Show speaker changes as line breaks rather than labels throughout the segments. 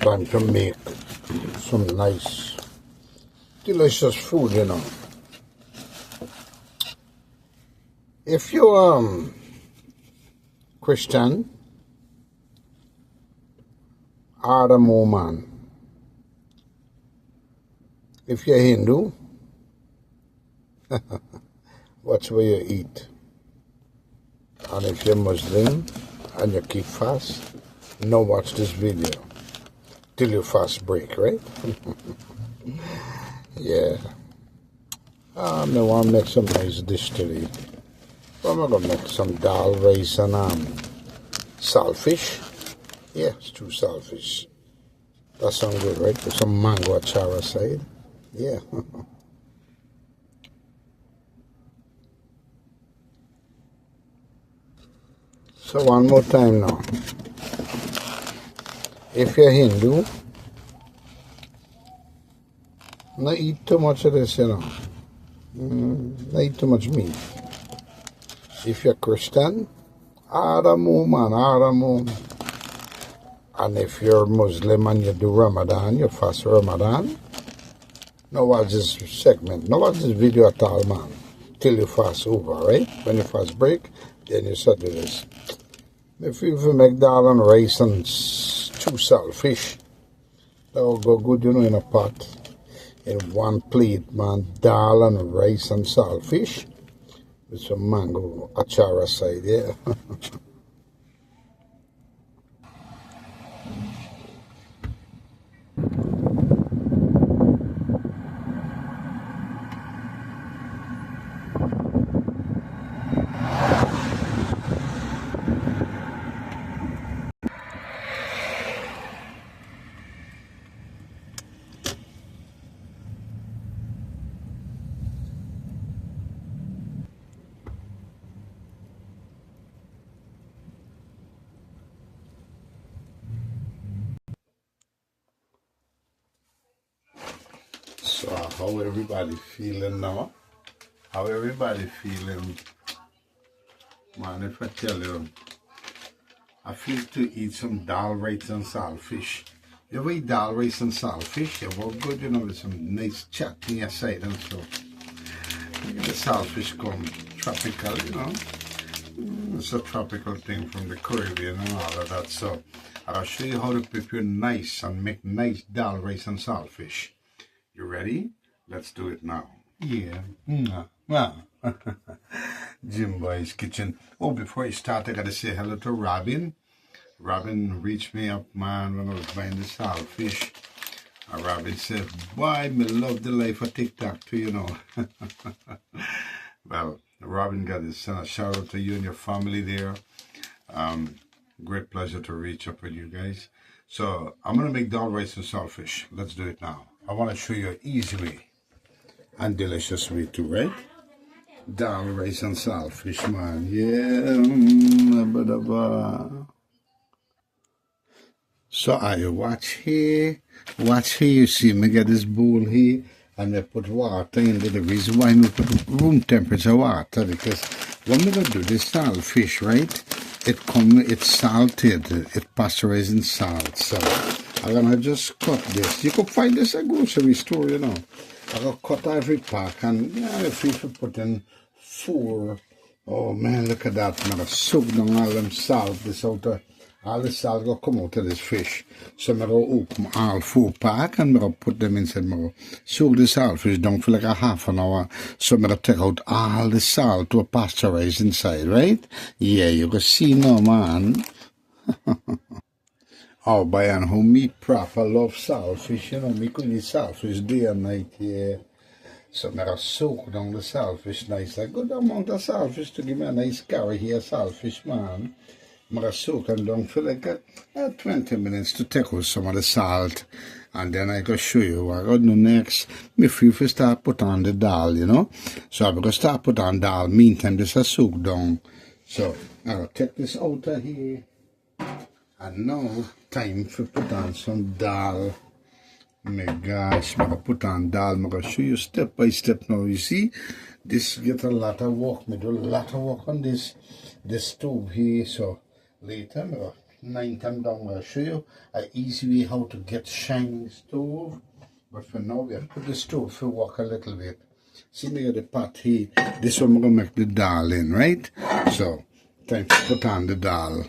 Time to make some nice, delicious food, you know. If you're Christian, Adam man. If you're Hindu, watch where you eat. And if you're Muslim and you keep fast, now watch this video till your fast break, right? Yeah. I want to make some nice dish today. I'm going to make some dal, rice, and saltfish. Yeah, it's true saltfish. That sounds good, right? With some mango achara aside. Yeah. So one more time now. If you're Hindu, not eat too much of this, you know. Not eat too much meat. If you're Christian, Adamu man, Adamu. And if you're Muslim and you do Ramadan, you fast Ramadan, now watch this segment, now watch this video at all, man, till you fast over, right? When you fast break, then you start with this. If you make dal and rice and 2 saltfish, that will go good, you know, in a pot. In one plate, man, dal and rice and saltfish with some mango achara side, yeah. So how everybody feeling now? How everybody feeling? Man, if I tell you, I feel to eat some dal, rice and saltfish. You ever eat dal, rice and saltfish? It was good, you know, with some nice chutney aside and so. Look at the saltfish come tropical, you know. It's a tropical thing from the Caribbean and all of that. So I'll show you how to prepare nice and make nice dal, rice and saltfish. You ready? Let's do it now. Yeah. Wow. Jim Boy's Kitchen. Oh, before I start, I gotta say hello to Robin. Robin reached me up, man, when I was buying the saltfish. And Robin said, boy, me love the life of TikTok too, you know. Well, Robin got this. Shout out to you and your family there. Great pleasure to reach up with you guys. So I'm gonna make dal, rice and saltfish. Let's do it now. I want to show you an easy way and delicious way too, right? Dal, rice and saltfish, man. Yeah. So I watch here, you see me get this bowl here, and I put water in there. The reason why we put room temperature water, because when we gonna do this saltfish, right? It's salted, it pasteurized in salt. So I'm gonna just cut this. You could find this at a grocery store, you know. I'm gonna cut every pack, and yeah, if you put in 4. Oh man, look at that. I'm gonna soak down all them salt. This out of all the salt gonna come out of this fish. So I'm gonna open all 4 pack and I'm gonna put them inside. I'm gonna soak the saltfish down for like a half an hour. So I'm gonna take out all the salt to pasteurize inside, right? Yeah, you can see now, man. Oh, by and who me proper love saltfish, you know, me could eat saltfish day and night, yeah. So I'm gonna soak down the saltfish nice, a good amount of saltfish to give me a nice curry here, saltfish, man. I'm gonna soak them down for like 20 minutes to take out some of the salt. And then I can show you what I'm gonna do next. Me free to start put on the dal, you know. So I'm gonna start put on dal. Meantime, this is soak down. So I'm gonna take this out of here. And now, time to put on some dal. My gosh, I'm going to put on dal. I'm going to show you step by step now. You see, this get a lot of work. I do a lot of work on this stove here. So later, I'm going to 9 time down, I'll show you an easy way how to get shiny stove. But for now, we'll put the stove for work a little bit. See me at the pot here. This one I'm gonna make the dal in, right? So time to put on the dal.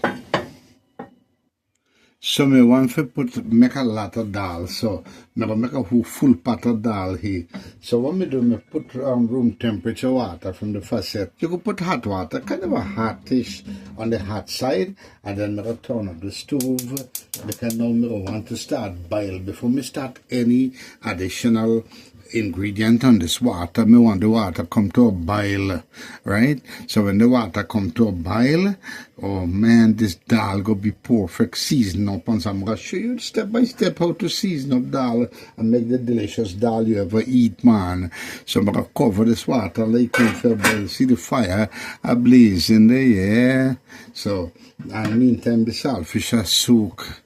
So me want to make a lot of dal. So me gonna make a whole full pot of dal here. So what me do, me put room temperature water from the faucet. You could put hot water, kind of a hotish on the hot side, and then me gonna turn up the stove because now me want to start boil before me start any additional ingredient on this water. Me want the water come to a boil, right? So when the water come to a boil, oh man, this dal go be perfect season up. And so I'm gonna show you step by step how to season up dal and make the delicious dal you ever eat, man. So I'm gonna cover this water like it for boil. See the fire ablaze in the air. So and meantime the saltfish are soak,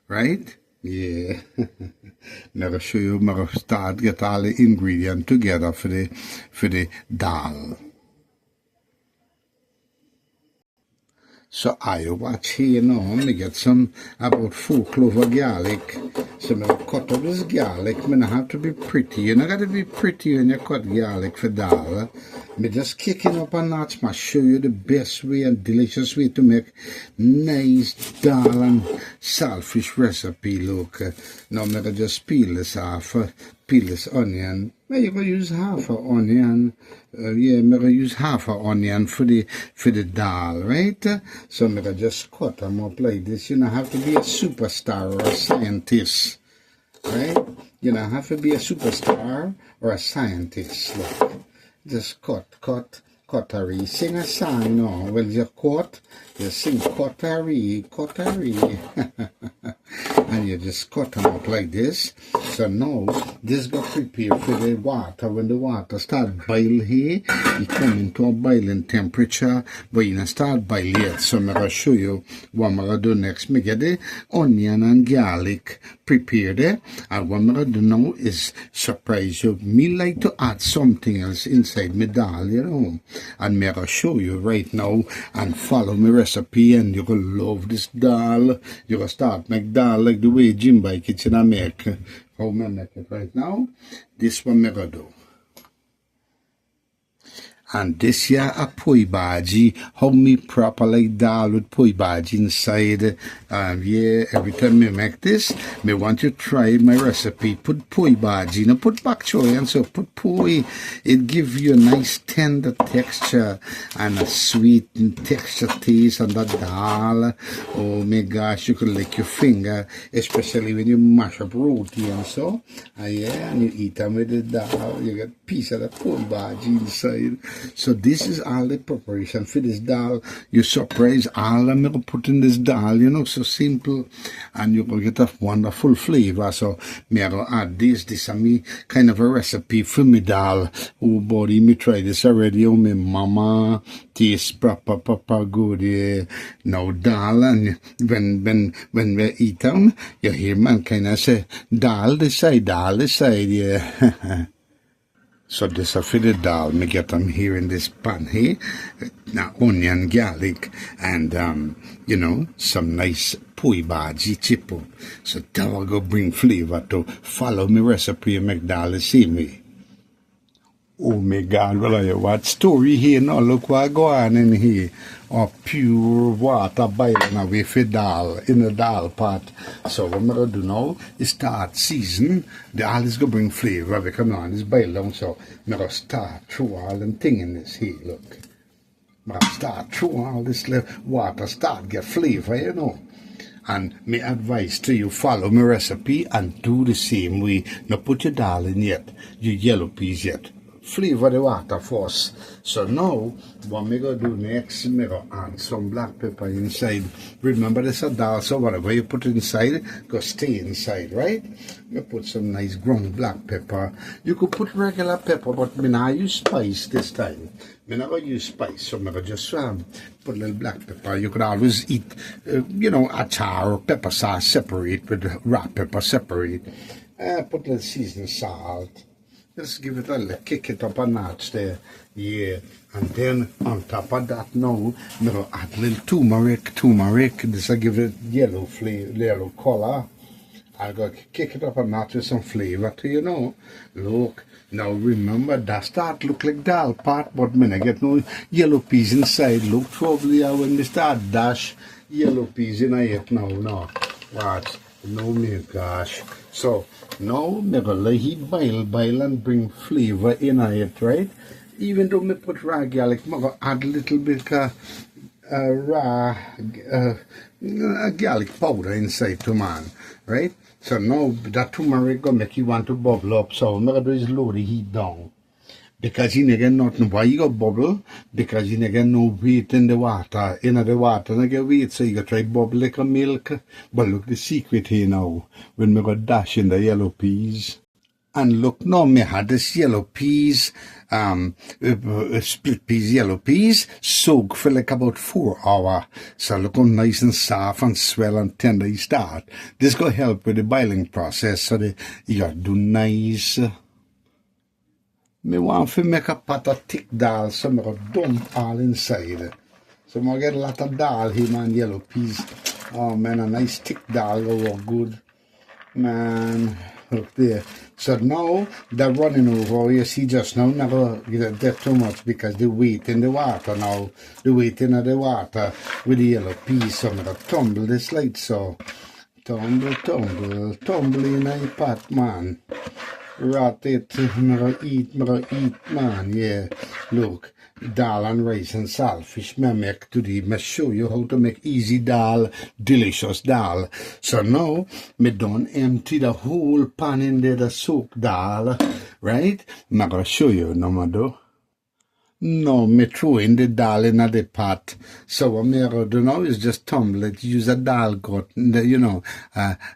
right? Yeah. I'm gonna show you. I'm gonna start get all the ingredients together for the dal. So I watch here now. Me get some about 4 cloves of garlic. So I'm gonna cut up this garlic. Me not have to be pretty. You not gotta be pretty when you cut garlic for dal. Me just kicking up a notch. I show you the best way and delicious way to make nice dal and saltfish recipe. Look, now I'm gonna just peel this off. Peel this onion. Well, you can use half an onion. Yeah, I'm gonna use half an onion for the dal, right? So I'm gonna just cut them up like this. You don't have to be a superstar or a scientist, right? You don't have to be a superstar or a scientist. Look, just cuttery. Sing a song now. When you cut, you sing cuttery. And you just cut them up like this. So now this got prepared for the water. When the water start boil here, it come into a boiling temperature, but you don't start boil yet. So I'm gonna show you what I'm gonna do next. Me get the onion and garlic prepared there, and what I'm gonna do now is surprise you. Me like to add something else inside my dal, you know, and I'm gonna show you right now. And follow my recipe, and you're gonna love this dal. You're gonna start make dal like the way Jim by Kitchen I make. How I make it right now? This one I'm gonna do. And this here a poi bhaji, how me proper like dal with poi bhaji inside. Yeah, every time me make this, me want you to try my recipe. Put poi bhaji, now put bok choy and so put poi. It give you a nice tender texture and a sweet texture taste on the dal. Oh my gosh, you could lick your finger, especially when you mash up roti and so. Yeah, and you eat them with the dal. You get a piece of the poi bhaji inside. So this is all the preparation for this dal. You surprise all I'm gonna put in this dal, you know, so simple, and you're gonna get a wonderful flavor. So me I gonna add this is me kind of a recipe for me dal. Oh buddy, me try this already. Oh me mama taste proper good. Yeah. Now dal, and when we eat them, you hear man kinda say dal this side, yeah. So this is for the dal. Me get them here in this pan here. Now onion, garlic, and you know, some nice poi bhaji chip up. So that will go bring flavor to follow me recipe and make dal the same way. Oh my God, well I what story here now, look what go on in here. Oh, pure water boiling away for dal, in the dal pot. So what I'm going to do now is start season. The dal is going to bring flavor because now it's boiled down. So I'm going to start through all them thing in this here, look. I'm going to start through all this water, start get flavor, you know. And my advice to you, follow my recipe and do the same way. Now put your dal in yet, your yellow peas yet. Flavor the water first. So now, what I'm going to do next, I'm going to add some black pepper inside. Remember this is dal, so whatever you put inside, go stay inside, right? You put some nice ground black pepper. You could put regular pepper, but I'm not use spice this time. I'm not going to use spice, so I'm going to just put a little black pepper. You could always eat, you know, achar or pepper sauce separate with raw pepper separate. Put a little seasoned salt. Just give it a little, kick it up a notch there. Yeah. And then on top of that now, I'm going to add a little turmeric. This will give it yellow flavor, yellow color. I'm going to kick it up a notch with some flavor to you know. Look, now remember that start look like dal pot, but when I get no yellow peas inside, look probably when they start dash yellow peas in it now. Watch. No me gosh. So now I'm gonna let it boil and bring flavor in it, right? Even though me put raw garlic, I'm gonna add a little bit raw garlic powder inside to man, right? So now that turmeric gonna make you want to bubble up. So I'm gonna do is lower the heat down. Because you never nothing. Why you got bubble? Because you never no weight in the water. In the water, you get weight, so you got try bubble like a milk. But look the secret here now. When we got dash in the yellow peas. And look now, me had this yellow peas, split peas, yellow peas, soak for like about 4 hours. So look how nice and soft and swell and tender you start. This go help with the boiling process, so you got to do nice. Me want to make a pot of thick dal, so I'm going to dump all inside. So I'm going to get a lot of dal here, man, yellow peas. Oh, man, a nice thick dal will work good. Man, look there. So now, they're running over, you see just now, never get that too much because the weight in the water now, the weight in the water with the yellow peas, so I'm going to tumble this light, so tumble in a pot, man. Rat it, me eat, man, yeah. Look, dal and rice and saltfish me make today. Me show you how to make easy dal, delicious dal. So now, me done empty the whole pan in there, the soaked dal, right? Me gonna show you, no matter. No, me throw in the dal in the pot. So what me gonna do now is just tumble it, use a dal gut, you know,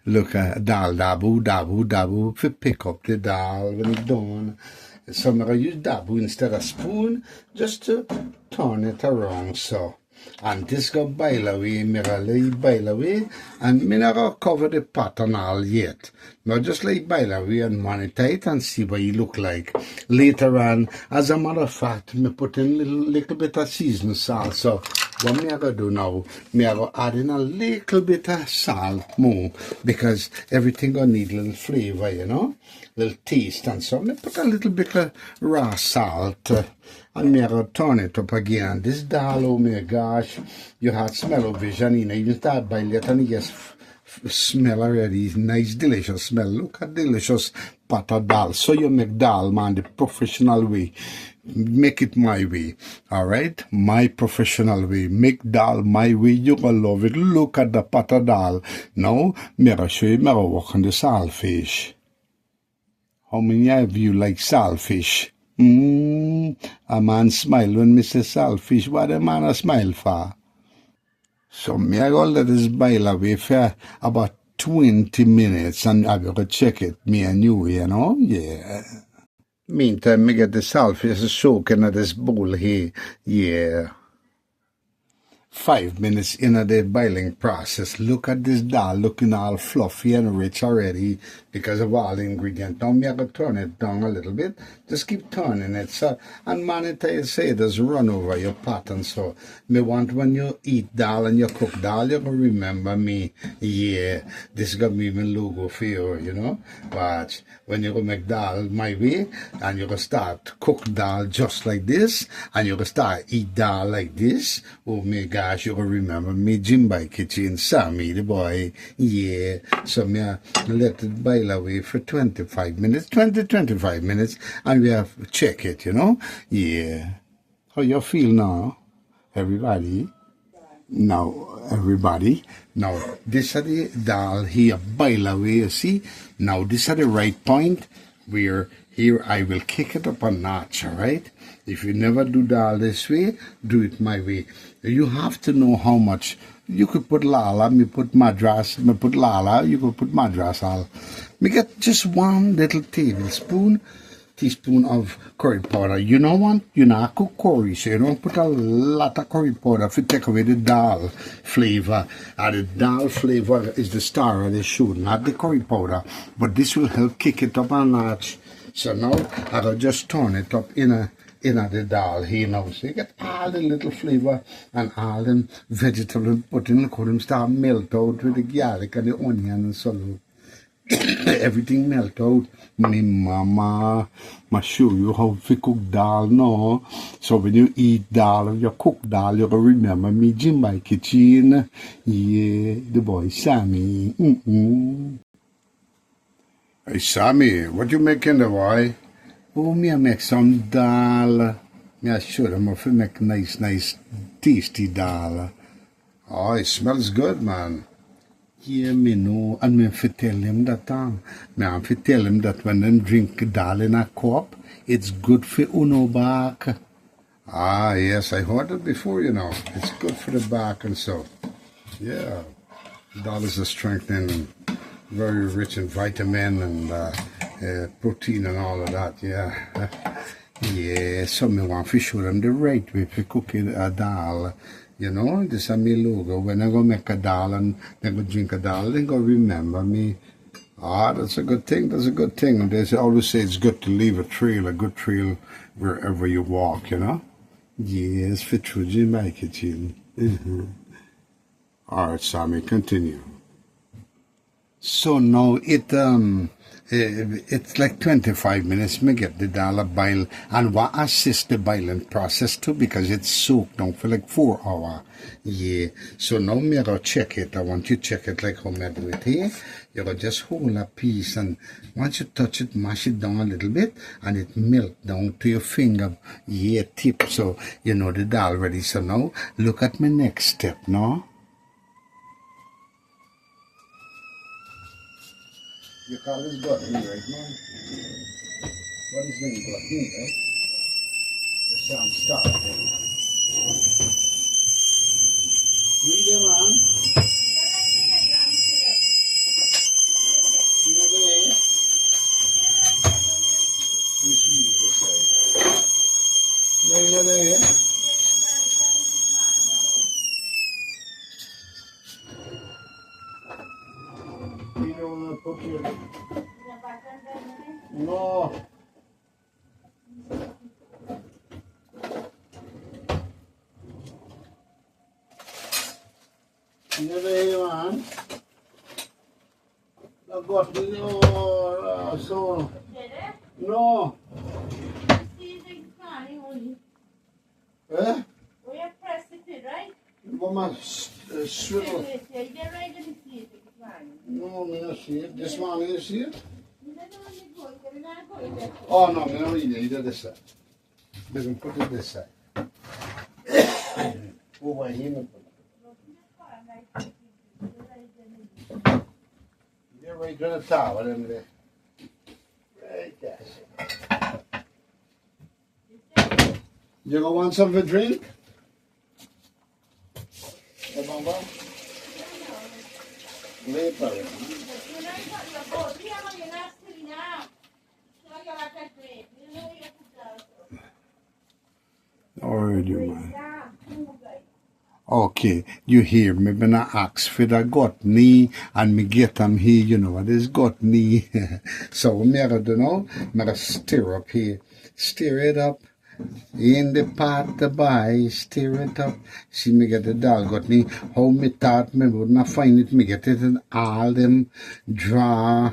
look, dal dabu, to pick up the dal when it's done. So I'm gonna use dabu instead of spoon, just to turn it around, so. And this go boil away, me gonna let it boil away, and me not gonna cover the pot and all yet. Now just let it boil away and monitor it and see what it look like. Later on, as a matter of fact, me put in a little bit of seasoning salt. So what me I gonna do now, me I gonna add in a little bit of salt more, because everything gonna need a little flavor, you know, little taste, and so me put a little bit of raw salt. And me gonna turn it up again. This dal, oh my gosh, you had smell-o-vision, you know, you start boil it and you just smell already, nice delicious smell. Look at delicious pot of dal. So you make dal, man, the professional way. Make it my way, all right? My professional way. Make dal my way, you gonna love it. Look at the pot of dal. Now, me gonna show you, me gonna work on the saltfish. How many of you like saltfish? A man smile when me say saltfish. What a man a smile for? So me I go let this boil away for about 20 minutes and I will check it, me and you know, yeah. Meantime, me get the saltfish soaking in this bowl here, yeah. 5 minutes into the boiling process. Look at this dal looking all fluffy and rich already because of all the ingredients. Now me I gotta turn it down a little bit. Just keep turning it. So, and monitor say does run over your pot and so. Me want when you eat dal and you cook dal, you gonna remember me. Yeah, this is gonna be my logo for you, you know. But when you go make dal my way and you gonna start cook dal just like this and you gonna start eat dal like this, oh my gosh, you gonna remember me, Jim by Kitchen, Sammy the boy, yeah. So me let it boil away for 25 minutes, 25 minutes, and we have to check it, you know, yeah. How you feel now, everybody? Now, everybody, now this is the dal here, boil away, you see. Now this is the right point where here I will kick it up a notch, all right? If you never do dal this way, do it my way. You have to know how much. You could put lala, me put madras, me put lala, you could put madras all. Me get just 1 little teaspoon of curry powder. You know what? You not cook curry, so you don't put a lot of curry powder to take away the dal flavor. And the dal flavor is the star of the show, not the curry powder. But this will help kick it up a notch. So now I will just turn it up in the dal here now. So you get all the little flavor and all them vegetables put in. Look how them start melt out with the garlic and the onion and so on. Everything melt out. My mama show you how to cook dal now. So when you eat dal, you cook dal, you can remember me in my kitchen. Yeah, the boy Sammy. Hey Sammy, what you making the boy? Oh, me I make some dal. Me I show them how to make nice, tasty dal. Oh, it smells good, man. Yeah, me know, and me have to tell him that me have to tell him that when them drink dal in a cup, it's good for uno back. Ah, yes, I heard it before, you know. It's good for the back and so. Yeah, dal is a strengthening, very rich in vitamin and protein and all of that, yeah. Yeah, so me want to show them the right way to cook a dal. You know, this is my logo. When I go make a dal and then go drink a dal, they go remember me. Ah, that's a good thing. That's a good thing. They always say it's good to leave a good trail wherever you walk, you know. Yes, for true, in my kitchen. All right, Sammy, continue. So now it's like 25 minutes. Me get the dal boil and what assist the boiling process too because it's soaked down for like 4 hours. Yeah. So now me go check it. I want you to check it like how me do it here. You go just hold a piece and once you touch it, mash it down a little bit and it melt down to your finger. Yeah, tip. So you know the dal ready. So now look at my next step now. You call this gluttony, right, man? What is name gluttony, right? The sound starting. Read it, man. You know the way? Let me see this side. You know the way? You don't want to put your... No. You know the way, man? I've got no, so... No. Eh?
We have pressed it, right?
Mama, swivel. No, I don't see it. This one, you see it? Oh, no, I don't need it. You do this side. We can put it this side. Over here. You're right to the tower, isn't it? Right there. You go want something to drink? Alright, man. Okay, you hear me when I ask for the gut knee and me get them here, you know what is gut knee. So me I do know, me I stir up here. Stir it up. In the pot to buy, stir it up. See me get the dal gut knee. How me thought me would not find it, me get it in all them draw.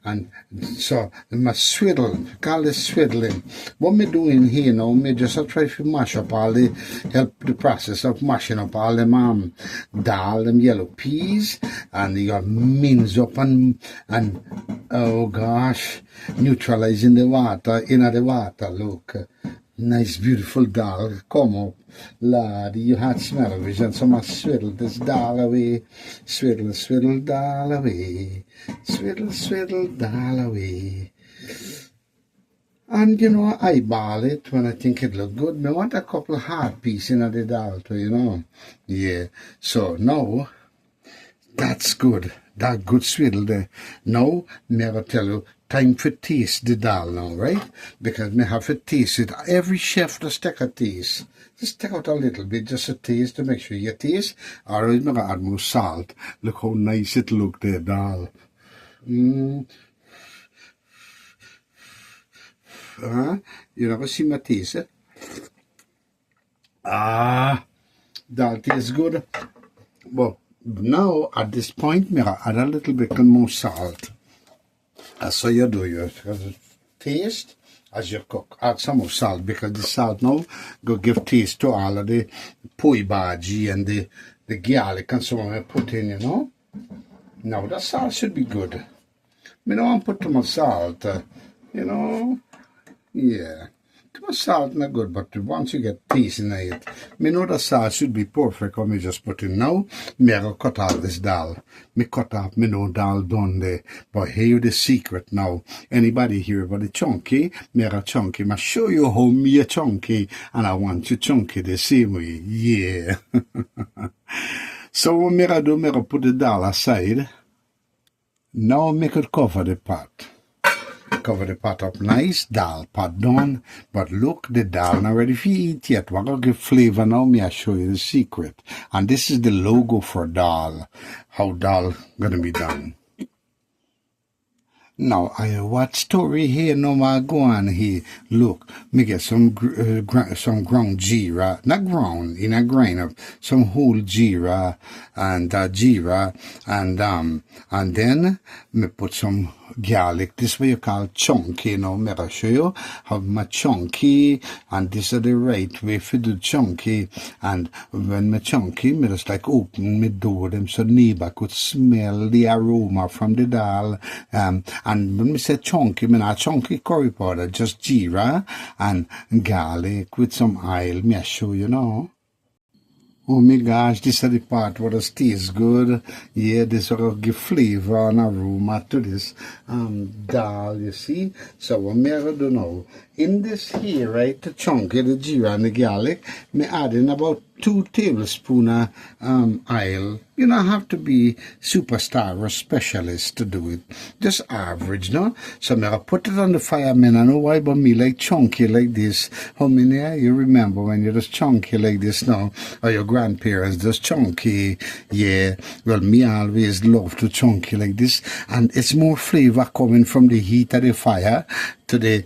And so, I must swiddle, call it swiddling. What me doing here now, me just try to mash up all the, help the process of mashing up all them dal, them yellow peas, and you mince up and oh gosh, neutralizing the water, the water, look. Nice, beautiful dal, come up. Lad, you had smell of it, and so much swiddle this dal away. Swiddle, swiddle, dal away. Swiddle, swiddle, dal away. And, you know, I eyeball it when I think it look good. Me want a couple hard pieces in the dal too, you know. Yeah, so now, that's good. That good swiddle there. Now, me ever tell you, time for taste the dal now, right? Because me have to taste it. Every chef does take a taste. Just take out a little bit, just a taste to make sure you taste. Otherwise, I'm going to add more salt. Look how nice it look there, dal. You never see my taste, eh? That tastes good. But now, at this point, me add a little bit more salt. That's how you do it. Because taste, as you cook, add some more salt. Because the salt now go give taste to all of the poi bhaji and the garlic and so on I put in, you know. Now, the salt should be good. Me don't want to put too much salt, you know. Yeah. Too much salt not good, but once you get taste in it, me know the salt should be perfect. Or me just put in now. Me I go cut off this dal. Me cut off me no dal done there. But here the secret now. Anybody here about the chunky? Me a chunky. Me show you how me a chunky, and I want you chunky the same way. Yeah. So what me I do? Me I put the dal aside. Now me could cover the pot. Cover the pot up nice, dal pot done. But look, the dal not ready for eat yet. We're going to give flavor now. Me I show you the secret. And this is the logo for dal. How dal gonna be done. Now, I what story here no ma go on here. Look, me get some ground jeera, not ground, in a grain of some whole jeera and and then me put some garlic. This way you call chunky, you know. Me I show you how my chunky, and this is the right way for do chunky. And when me chunky, me just like open me door them so neighbor could smell the aroma from the dal. And when we say chunky, me not chunky curry powder, just jeera and garlic with some oil. Me I show you now. Oh my gosh, this is the part where it tastes good. Yeah, this will give flavor and aroma to this dal, you see. So what me I do now, in this here, right, the chunky, the jeera and the garlic, me add in about 2 tablespoons oil. You don't have to be superstar or specialist to do it. Just average, no? So I put it on the fire, man. I know why, but me like chunky like this. How many you remember when you're just chunky like this now? Or your grandparents just chunky? Yeah. Well, me always love to chunky like this. And it's more flavor coming from the heat of the fire to the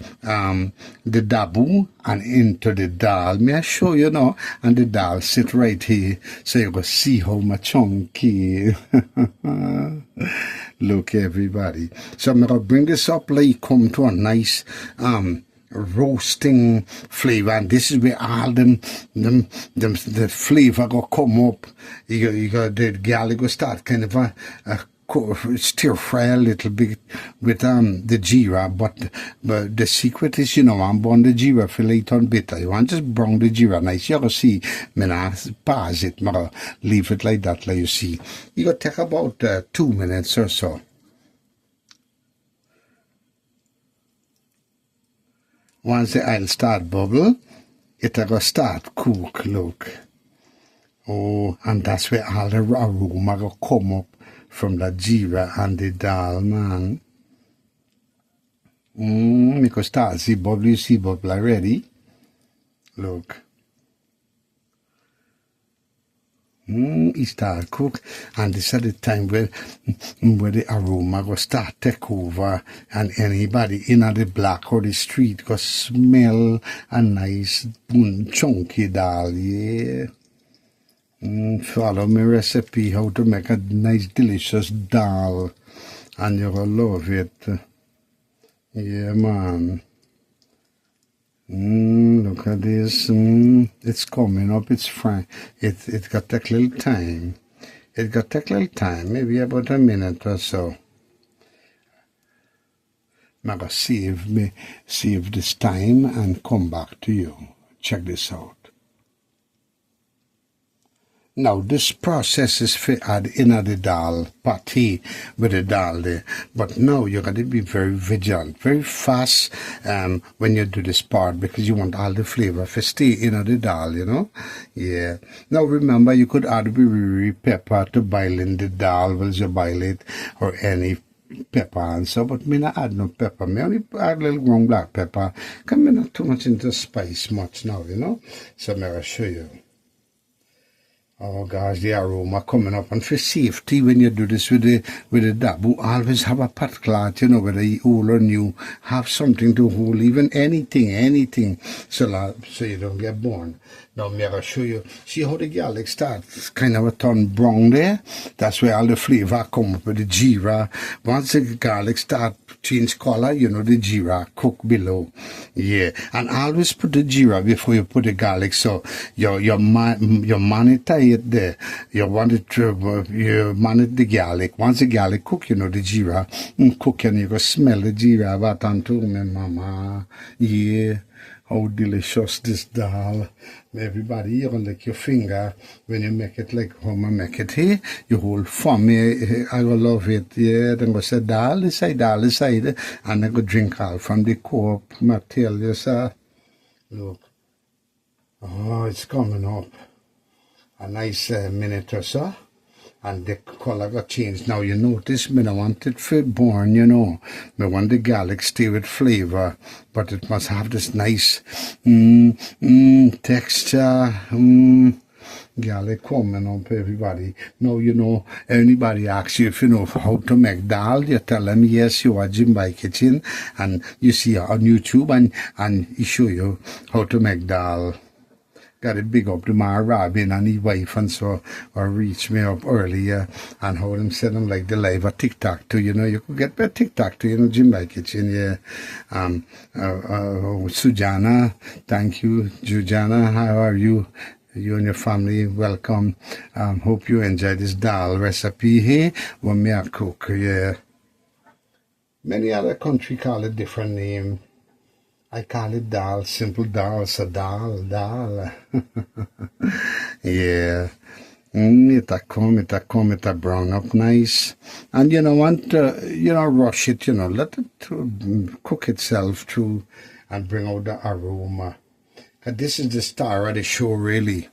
dabu and into the dal. May I show you now? And the dal sit right here, so you go see how much chunky. Look, everybody. So I'm gonna bring this up like come to a nice roasting flavor, and this is where all the flavor go come up. You got the garlic go start kind of a stir fry a little bit with the jeera, but the secret is, you know, I'm burn the jeera for late on bitter. You want just brown the jeera nice. You gotta see, me nah pause it, me leave it like that, like you see. You gotta take about 2 minutes or so. Once the oil start bubble, it gonna start cook, look. Oh, and that's where all the aroma will come up from the jeera and the dal, man. Because start see bubble, you see bubble already. Look. It start cook, and this is the time where the aroma go start take over, and anybody in the block or the street go smell a nice chunky dal, yeah. Follow my recipe how to make a nice delicious dal, and you'll love it. Yeah, man. Look at this. It's coming up. It's fine. It got take little time. It got take little time, maybe about a minute or so. I'm gonna save this time and come back to you. Check this out. Now, this process is for add in the dal, patty with the dal there. But now you got to be very vigilant, very fast when you do this part, because you want all the flavor to stay in the dal, you know. Yeah. Now, remember, you could add pepper to boil in the dal while you boil it, or any pepper and so, but me not add no pepper. Me only add a little ground black pepper, because me not too much into spice much now, you know. So I'm going to show you. Oh gosh, the aroma coming up. And for safety, when you do this with the dabu, always have a pot cloth, whether you old or new, have something to hold, even anything, so you don't get burned. Now, I'm going to show you. See how the garlic starts kind of a turn brown there? That's where all the flavor come up with the jeera. Once the garlic start change color, the jeera cook below. Yeah, and always put the jeera before you put the garlic. So you monitor it there. You want it to you monitor the garlic. Once the garlic cook, the jeera cook, and you go smell the jeera. But unto me, mama, yeah. How delicious this dal. Everybody, you gonna lick your finger when you make it like how I make it here. You hold for me, I will love it. Yeah, then go say dal inside, and I go drink all from the cup. I tell you, sir. Look. Oh, it's coming up. A nice minute or so. And the color got changed. Now you notice me don't want it for burn, Me want the garlic stay with flavor, but it must have this nice texture. Garlic coming up, everybody. Now, anybody asks you if you know how to make dal, you tell them yes, you are Jim by Kitchen, and you see on YouTube, and he show you how to make dal. Got to big up to my Robin and his wife, and so or reach me up earlier and how them said them like the live a TikTok too, you could get better TikTok too, Jim by Kitchen, yeah. Sujana, thank you. Jujana, how are you? You and your family, welcome. Hope you enjoy this dal recipe here. When me a cook, yeah. Many other country call it different name. I call it dal, simple dal, so dal. Yeah. It'll come, brown up nice. And you don't want to, rush it, let it cook itself through and bring out the aroma. And this is the star of the show, really.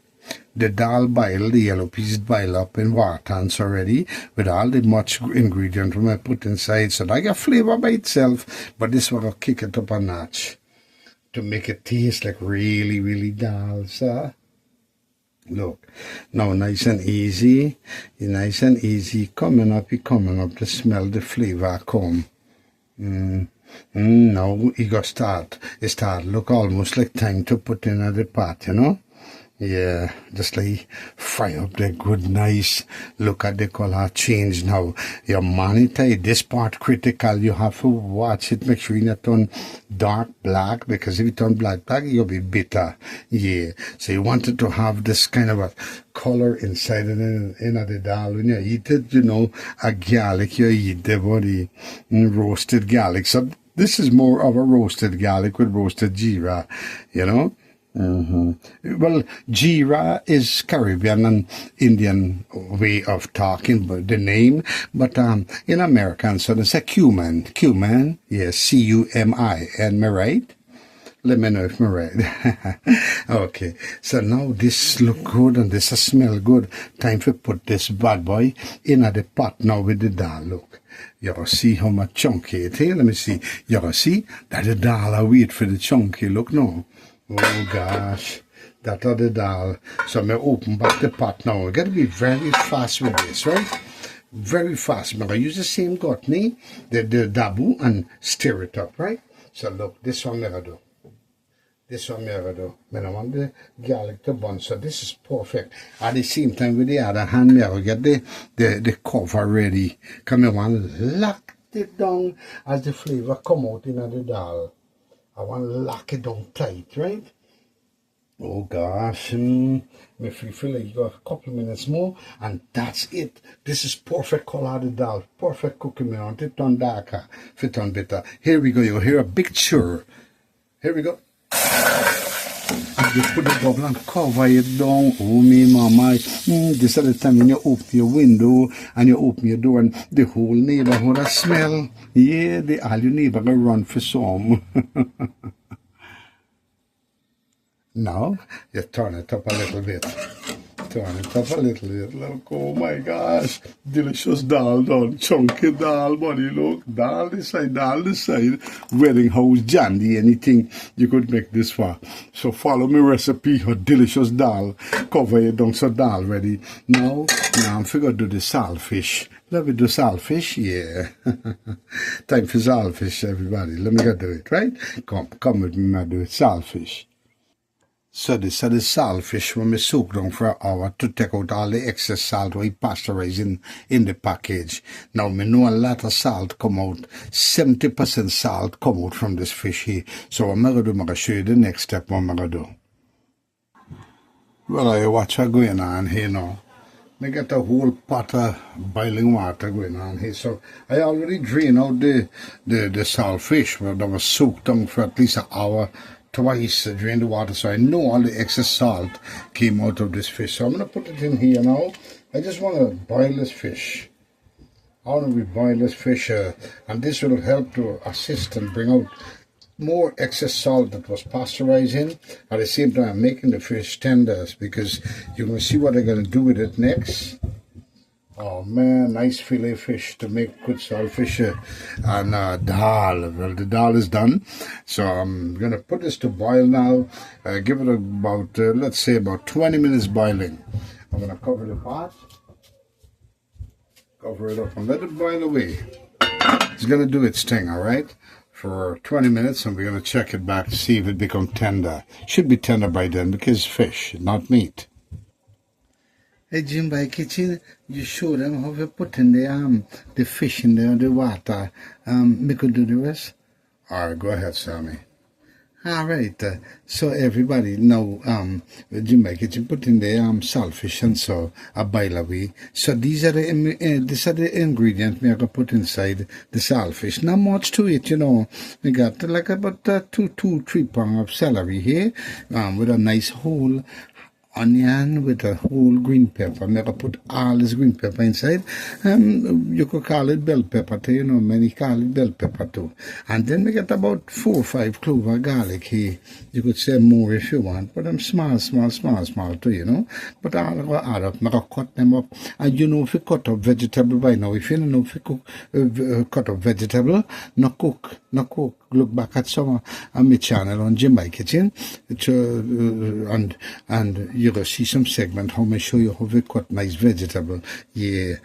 The dal boil, the yellow peas boil up in water already with all the much ingredient I put inside. So I got flavor by itself, but this will kick it up a notch to make it taste like really, really dal, sir. Look, now nice and easy, coming up to smell the flavor come. Now it got start look almost like time to put in the pot, Yeah, just like fry up the good nice, look at the color change now. You monitor this part critical, you have to watch it, make sure you not turn dark black, because if you turn black, you'll be bitter. Yeah, so you wanted to have this kind of a color inside and in the dal. When you eat it, a garlic, you eat the body roasted garlic. So this is more of a roasted garlic with roasted jeera, Well, jeera is Caribbean and Indian way of talking, but the name. But in American, so they say cumin. Yes, C-U-M-I. Am I right? Let me know if I'm right. Okay, so now this look good and this smell good. Time to put this bad boy in the pot now with the dal. Look, you see how much chunky it is. Let me see. You see that the dal I wait for the chunky. Look now. Oh gosh, that are the dal. So I'm going to open back the pot now. We're going to be very fast with this, right? Very fast. I'm going to use the same gutney, the dabu, and stir it up, right? So look, this one I'm going to do. I don't want the garlic to burn, so this is perfect. At the same time, with the other hand, I'm going to get the cover ready. Come on, I want to lock it down as the flavor come out in the dal. I want to lock it down tight, right? Oh gosh, if you feel like you got a couple of minutes more, and that's it. This is perfect color of the dal, perfect cooking. I want it done darker, fit on better. Here we go, you hear a big churr. Here we go. And you put the bubble and cover it down. Oh me mama, this is the time when you open your window and you open your door and the whole neighborhood a smell. Yeah, all your neighbor gonna run for some. Now you turn it up a little bit. turn it up a little bit. Look, oh my gosh, delicious dal done, chunky dal, buddy. Look, dal this side, wedding house, jandy, anything you could make this for. So follow my recipe for delicious dal. Cover it down so dal ready. Now I'm figure do the saltfish. Let me do saltfish, yeah. Time for saltfish, everybody. Let me go do it, right? Come with me, I do it, saltfish. So this is the saltfish when we soak down for an hour to take out all the excess salt we pasteurize in the package. Now we know a lot of salt come out, 70% salt come out from this fish here. So what I'm going to do, I'm going to show you the next step what I'm going to do. Well, I watch what's going on here now. I got a whole pot of boiling water going on here. So I already drained out the saltfish, but that was soaked down for at least an hour. Twice drain the water, so I know all the excess salt came out of this fish. So I'm going to put it in here now. I just want to boil this fish. I want to boil this fish, and this will help to assist and bring out more excess salt that was pasteurizing. At the same time, I'm making the fish tender because you're going to see what I'm going to do with it next. Oh man, nice fillet fish to make good saltfish and dal. Well, the dal is done, so I'm gonna put this to boil now. Give it about let's say about 20 minutes boiling. I'm gonna cover the pot, cover it up, and let it boil away. It's gonna do its thing, all right, for 20 minutes, and we're gonna check it back to see if it becomes tender. Should be tender by then because fish, not meat. Hey Jim, by kitchen, you show them how to put in the fish in the water. We could do the rest. All right, go ahead, Sammy. All right, so everybody now, Jim by kitchen put in the saltfish and so a boil away. So these are the ingredients we are gonna put inside the saltfish. Not much to it, you know. We got like about 2-3 pounds of celery here, with a nice whole onion with a whole green pepper. I'm going to put all this green pepper inside. You could call it bell pepper too, you know, many call it bell pepper too. And then we get about 4 or 5 cloves of garlic here. You could say more if you want, but I'm small too, you know. But I'll go add up, I'm going to cut them up. And you know, if you cut up vegetable by now, if you don't know if you cut up vegetable, no cook. Look back at some on my channel on Jim by Kitchen, and you're going to see some segment how I show you how we cut nice vegetable. Yeah,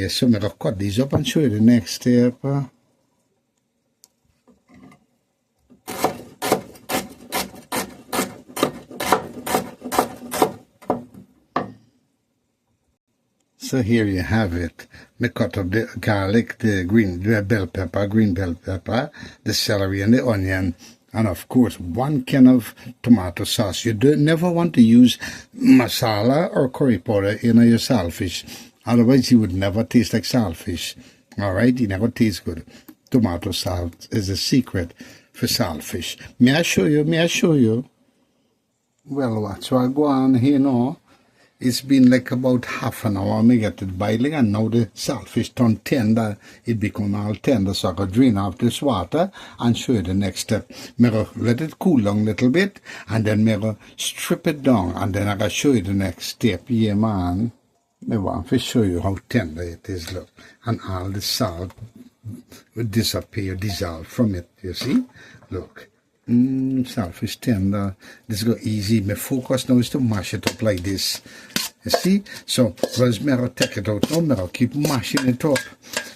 so I'm going to cut these up and show you the next step. So here you have it. Me cut up the garlic, the green bell pepper, the celery and the onion, and of course 1 can of tomato sauce. You never want to use masala or curry powder in your saltfish, otherwise you would never taste like saltfish. All right, it never tastes good. Tomato sauce is the secret for saltfish. May I show you? Well, what's what go on here now? It's been like about half an hour I get it boiling, and now the saltfish turned tender. It become all tender, so I could drain off this water and show you the next step. I'm going to let it cool down a little bit, and then I'm going to strip it down, and then I can show you the next step. Yeah, man. I want to show you how tender it is, look. And all the salt will dissolve from it, you see? Look. Saltfish tender. This go easy. My focus now is to mash it up like this. You see? So once I take it out now, I keep mashing it up.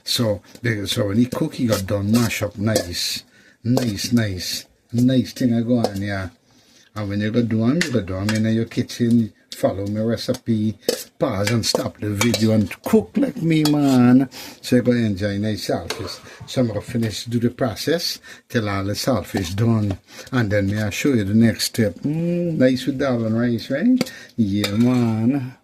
So when you cook, you got done mash up nice thing I go on, yeah. And when you go do them in your kitchen, follow my recipe, pause and stop the video and cook like me, man. So you're going to enjoy nice saltfish. So I'm going to finish, do the process till all the saltfish done. And then I'll show you the next step. Nice with dal and rice, right? Yeah, man.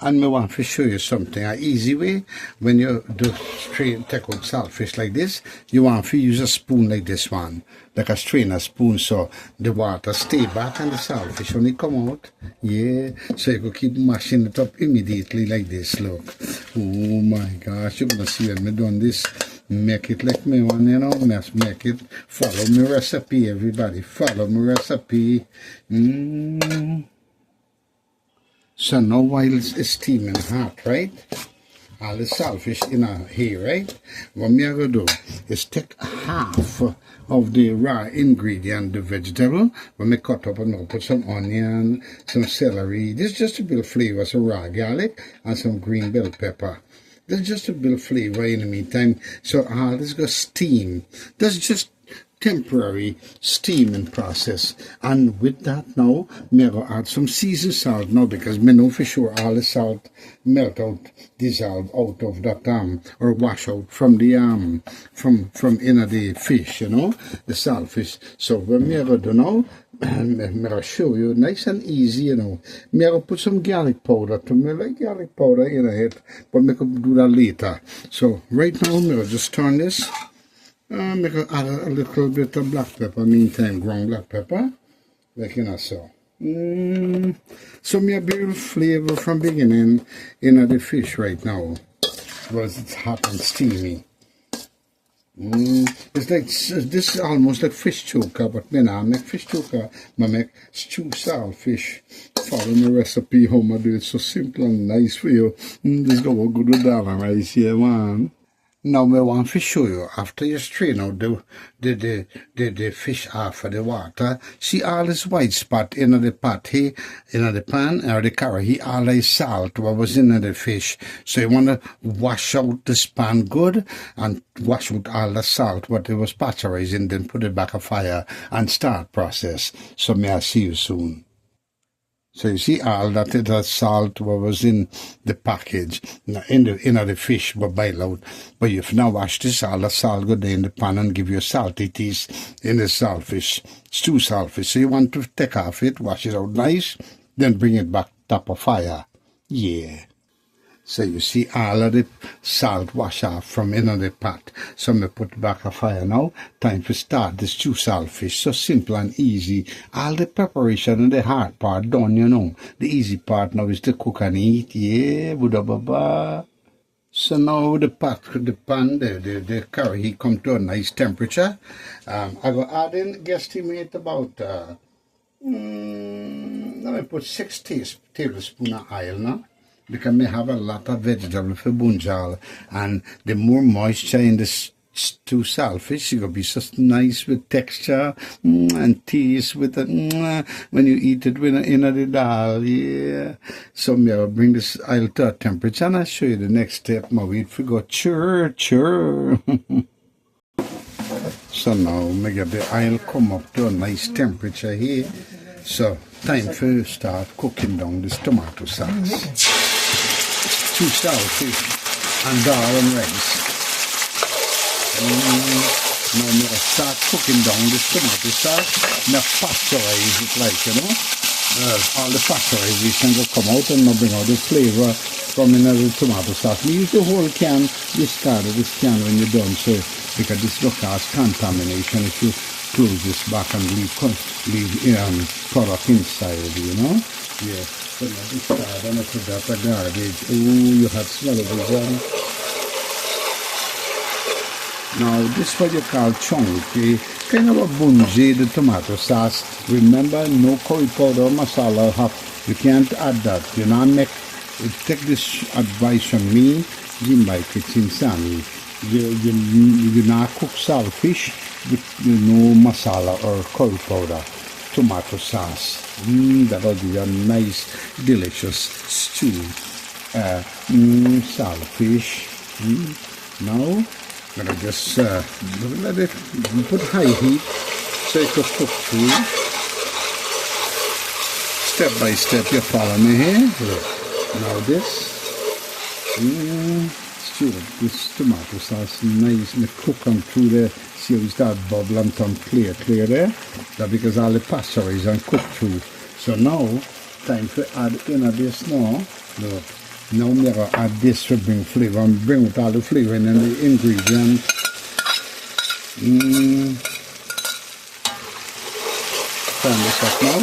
And I want to show you something, an easy way. When you do take out saltfish like this, you want to use a spoon like this one, like a strainer spoon, so the water stay back and the saltfish only come out. Yeah, so you can keep mashing it up immediately like this, look. Oh my gosh, you're going to see when I'm doing this. Make it like me one, you know, make it. Follow my recipe, everybody. Follow my recipe. So now while it's steaming hot, right? All the saltfish in here, right? What me I gonna do is take half of the raw ingredient, the vegetable, when me cut up and I'll put some onion, some celery. This is just to build flavor, some raw garlic and some green bell pepper. This is just to build flavor in the meantime. So all this go steam. That's just temporary steaming process, and with that now me go add some seasoned salt now, because me know for sure all the salt melt out, dissolve out of that or wash out from the from inner the fish, you know, the saltfish. So what me go do now, me go show you nice and easy, you know. Me go put some garlic powder to me, like garlic powder in it, but me could do that later. So right now me go just turn this. Make add a little bit of black pepper, meantime ground black pepper, like you know so. So me a build flavor from beginning in the fish right now, because it's hot and steamy. It's like, this is almost like fish choker, but me nah make fish choker, I make stew saltfish. Follow my recipe, how I do it, so simple and nice for you. This is going good with that rice here, man. Now I want to show you, after you strain out the fish off of the water, see all this white spot in the pot here, in the pan or the curry, here all the salt what was in the fish. So you want to wash out the pan good and wash out all the salt what it was pasteurizing, then put it back a fire and start process. So may I see you soon. So you see all that salt what was in the package, in the fish but boil out. But if now wash this, all the salt go there in the pan and give you a salty taste in the saltfish, stew saltfish. So you want to take off it, wash it out nice, then bring it back top of fire. Yeah. So you see all of the salt wash off from in the pot. So me put back a fire now. Time to start the stew saltfish. So simple and easy. All the preparation and the hard part done, you know. The easy part now is to cook and eat. Yeah, buda baba. So now the pan, the curry, he come to a nice temperature. I go add in, guesstimate about, let me put 6 tablespoons of oil now. Because me have a lot of vegetable for bunjal, and the more moisture in the stew saltfish, it will be so nice with texture and taste with it when you eat it with in the dal. Yeah. So me I'll bring this oil to a temperature, and I'll show you the next step. My wait for go chur. So now me get the oil come up to a nice temperature here. So time for start cooking down this tomato sauce. Two saltfish and dal and rice. Now I'm going to start cooking down this tomato sauce. Now pasteurize it, like, you know. All the pasteurization will come out and now bring out the flavor from another tomato sauce. We use the whole can, discard this can when you're done, so because this will cause contamination if you close this back and leave product inside, you know. Yeah. So now this side, and I put that a garbage. Oh, you have smell of it, John. Now, this is what you call chunky, kind of a bunji, the tomato sauce. Remember, no curry powder or masala. You can't add that. You know, take this advice from me, Jimbai Kitchen Sammy. You not cook saltfish with no masala or curry powder. Tomato sauce. That'll be a nice, delicious stew. Saltfish. Now, I'm gonna just let it put high heat so it can cook through. Step by step, you follow me here. Now this stew, this tomato sauce, nice, and cook on through there. See how it start bubble and turn clear there. That's because all the pasta is and cook through. So now, time to add in this now. Look. Now I'm going to add this to bring flavor and bring out all the flavor and the ingredients. Turn this up now.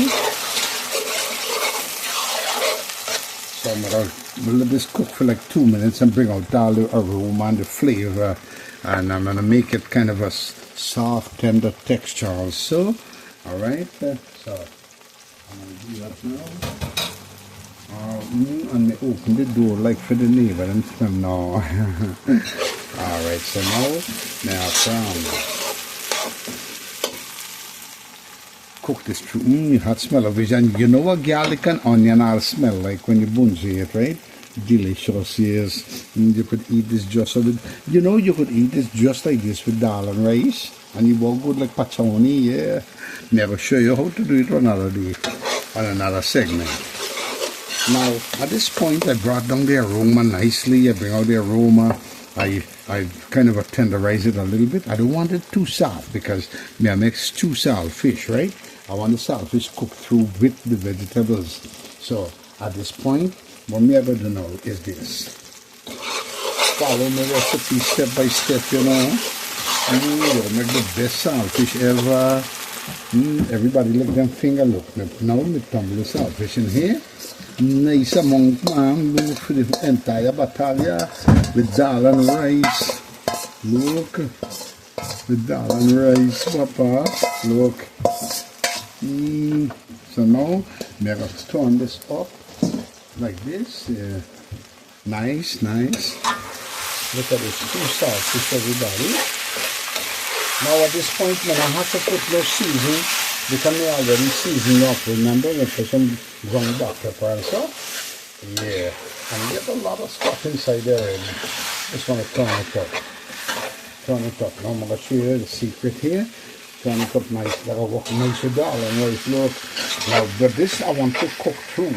So I'm going to let this cook for like 2 minutes and bring out all the aroma and the flavor. And I'm going to make it kind of a soft, tender texture also. Alright, so I'm going to do that now. And they open the door like for the neighbor and smell now. Alright, so now cook this through. You had smell of it, and you know what garlic and onion all smell like when you bungee it, right? Delicious, yes. You could eat this just so that, you know, you could eat this just like this with dal and rice, and you walk good like pachoni, yeah. Never show you how to do it on another day, on another segment. Now, at this point, I brought down the aroma nicely. I bring out the aroma. I kind of tenderize it a little bit. I don't want it too soft because I mix two saltfish, right? I want the saltfish cooked through with the vegetables. So, at this point, what I'm going to do now is this. Follow my recipe step by step, you know. You'll make the best saltfish ever. Everybody lick them finger, look. Now, we tumble the saltfish in here. Nice amount, man. Look for the entire battalion with dal and rice. Look. With dal and rice, papa. Look. So now, I'm going to turn this up like this. Yeah. Nice, nice. Look at this two saltfish, everybody. Now at this point, when I have to put no seasoning, because I already seasoned up, remember? I put some ground black pepper and stuff. Yeah. And you get a lot of stuff inside there. Just want to turn it up. Turn it up. Now I'm going to show you the secret here. Turn it up nice. That'll work nice with that. And right, look. Now, but this I want to cook through.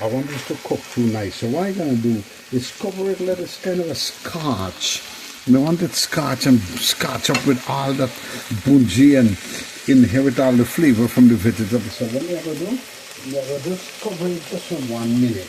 I want this to cook through nice. So what I'm going to do is cover it, let it kind of a scotch. And I want it scotch and scotch up with all that bougie and inherit all the flavor from the vegetables. So what I'm going to do, I'm going to just cover it just for 1 minute.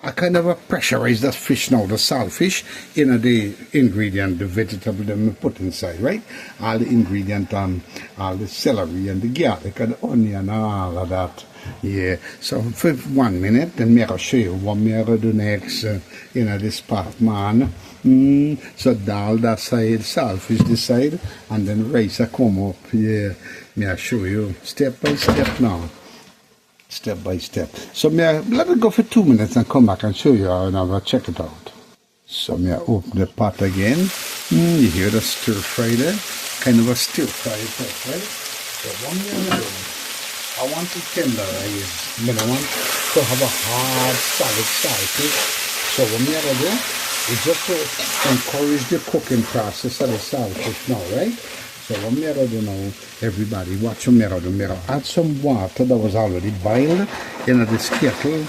I kind of pressurize that fish now, the saltfish, in the ingredient, the vegetable that I put inside, right? All the ingredient, all the celery and the garlic and the onion and all of that. Yeah, so for 1 minute, then I'll show you what I'm going to do next in this pot, man. So dal that side, saltfish this side, and then rice I come up. Yeah, I'll show you step by step now. Step by step. So let it go for 2 minutes and come back and show you how and I'll check it out. So I open the pot again. You hear the stir fry there? Kind of a stir fry pot, right? So what I'm going to do, I want to tenderize. I want to have a hard, solid saltfish. So what I'm going to do is just to encourage the cooking process of the saltfish now, right? So what I'm going to do now, everybody, watch what I'm going to do. I'm going to add some water that was already boiled in this kettle.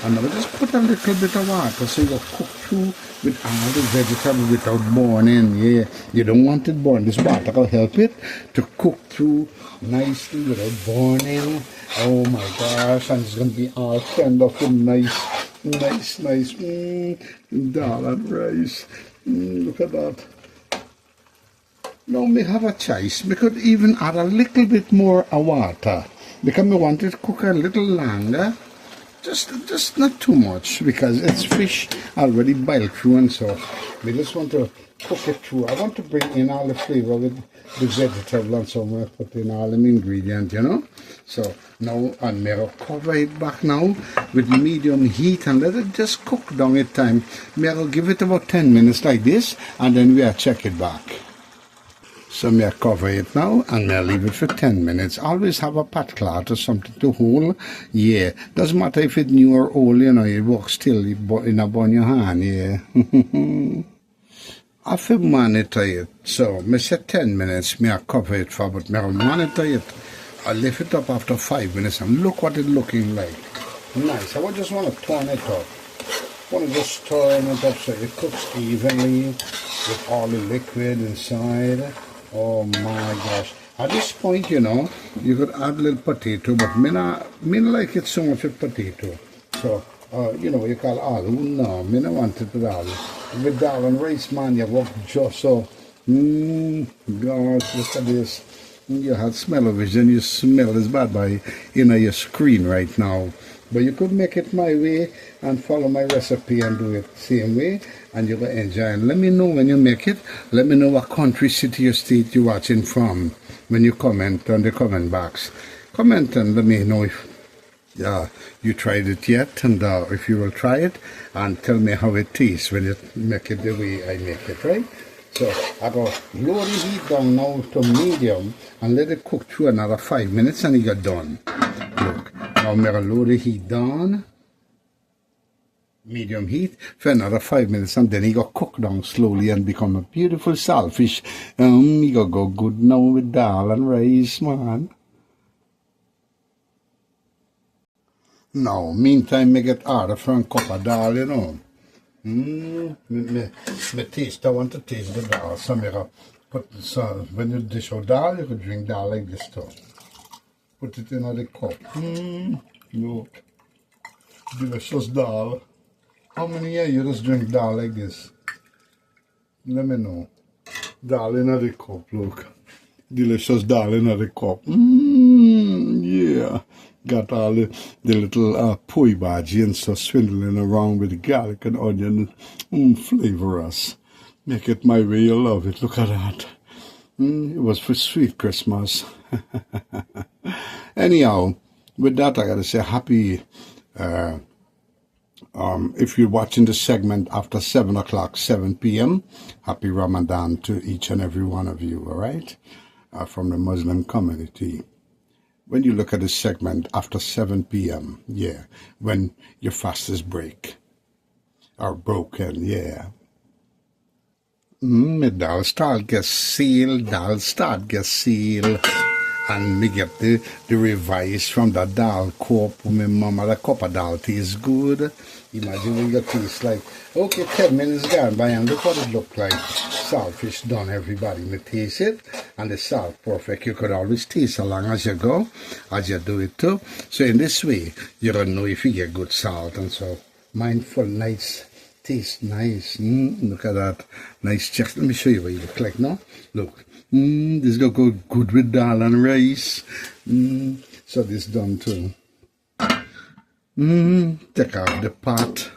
And I'll just put a little bit of water so you'll cook through with all the vegetables without burning. Yeah, you don't want it burning. This water will help it to cook through nicely without burning. Oh my gosh, and it's going to be all tender and nice. Dal and rice. Look at that. Now we have a choice. We could even add a little bit more water because we want it to cook a little longer. Just not too much because it's fish already boiled through and so we just want to cook it through. I want to bring in all the flavor with the vegetable and so I'm going to put in all the ingredients, you know. So now I'm going to cover it back now with medium heat and let it just cook down at time. I'll give it about 10 minutes like this and then we'll check it back. So I'm going to cover it now and I'll leave it for 10 minutes. Always have a pat cloth or something to hold. Yeah, doesn't matter if it's new or old, you know, it works still in a bun your hand, yeah. I feel monitor it. So I said 10 minutes, I'll cover it for, but I'll monitor it. I'll lift it up after 5 minutes and look what it's looking like. Nice. I just want to turn it up. I want to just turn it up so it cooks evenly with all the liquid inside. Oh my gosh. At this point, you know, you could add a little potato, but me not like it so much with potato. So, you know, you call aloo. No, me not want it with aloo. With dal and rice, man, you work just so. Gosh, look at this. You had smell of it, and you smell this bad by, you know, your screen right now. But you could make it my way and follow my recipe and do it the same way and you'll enjoy. And let me know when you make it. Let me know what country, city or state you're watching from when you comment on the comment box. Comment and let me know if you tried it yet, and if you will try it, and tell me how it tastes when you make it the way I make it, right? So I go lower the heat down now to medium and let it cook through another 5 minutes and it got done. Look, now I'm going to lower the heat down, medium heat, for another 5 minutes, and then it got cooked down slowly and become a beautiful saltfish. It got go good now with dal and rice, man. Now, meantime, me get order from cup of dal, you know. Me taste, I want to taste the dal. So me go put so when you dish out dal, you could drink dal like this too. Put it in the cup. Look. Delicious dal. How many of you just drink dal like this? Let me know. Dal in the cup, look. Delicious dal in the cup. Yeah. Got all the little poi bhaji and stuff swindling around with the garlic and onion. Flavorous. Make it my way, you love it. Look at that. It was for sweet Christmas. Anyhow, with that, I gotta say happy. If you're watching the segment after 7 o'clock, 7 p.m., happy Ramadan to each and every one of you, all right? From the Muslim community. When you look at this segment after 7 p.m., yeah, when your fast is break or broken, yeah. Dal start get sealed, and me get the revise from the dal cup. My mama, the cup of dal tastes good. Imagine when you taste like, okay, 10 minutes gone by and look what it look like. Saltfish done, everybody. Me taste it, and the salt perfect. You could always taste along as you go, as you do it too. So in this way, you don't know if you get good salt, and so mindful, nice, taste nice. Look at that, nice chest. Let me show you what you look like now. Look, this look good with dal and rice. So this done too. Take out the pot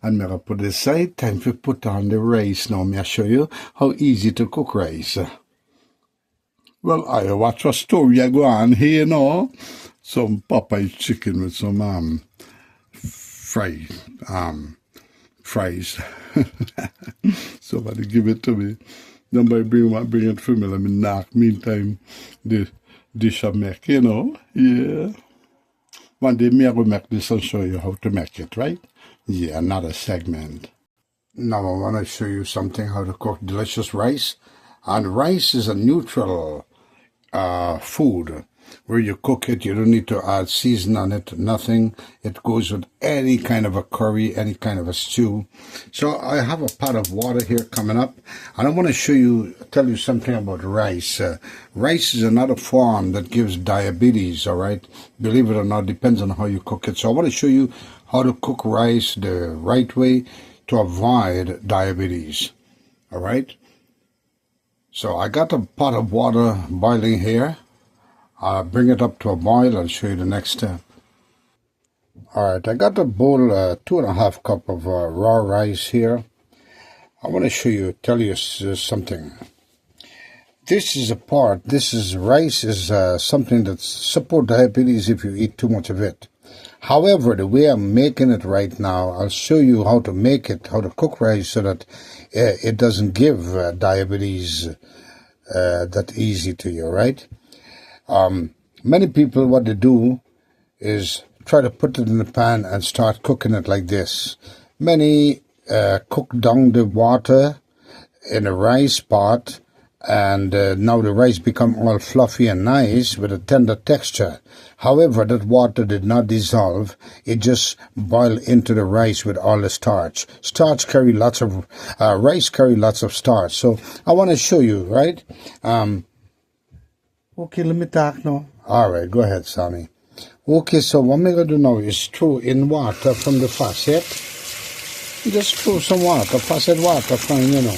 and I'm put it aside. Time to put on the rice now. May I show you how easy to cook rice. Well, I watch a story I go on here now. Some Popeye chicken with some fries. Somebody give it to me. Nobody bring it for me. Let me knock. Meantime, the dish I make, you know. Yeah. One day, me I will make this and show you how to make it, right? Yeah, another segment. Now I want to show you something how to cook delicious rice. And rice is a neutral food. Where you cook it, you don't need to add season on it, nothing. It goes with any kind of a curry, any kind of a stew. So I have a pot of water here coming up, and I want to tell you something about rice. Rice is another form that gives diabetes, all right? Believe it or not, depends on how you cook it. So I want to show you how to cook rice the right way to avoid diabetes, all right? So I got a pot of water boiling here. I'll bring it up to a boil and show you the next step. Alright, I got a bowl, 2.5 cup of raw rice here. I want to tell you something. Rice is something that supports diabetes if you eat too much of it. However, the way I'm making it right now, I'll show you how to make it, how to cook rice so that it doesn't give diabetes that easy to you, right? Many people, what they do is try to put it in the pan and start cooking it like this. Many cook down the water in a rice pot, and now the rice become all fluffy and nice with a tender texture. However, that water did not dissolve. It just boiled into the rice with all the starch. Rice carry lots of starch. So I want to show you, right? Okay, let me talk now. All right, go ahead, Sammy. Okay, so what I'm going to do now is throw in water from the faucet. Just throw some water, faucet water from, you know.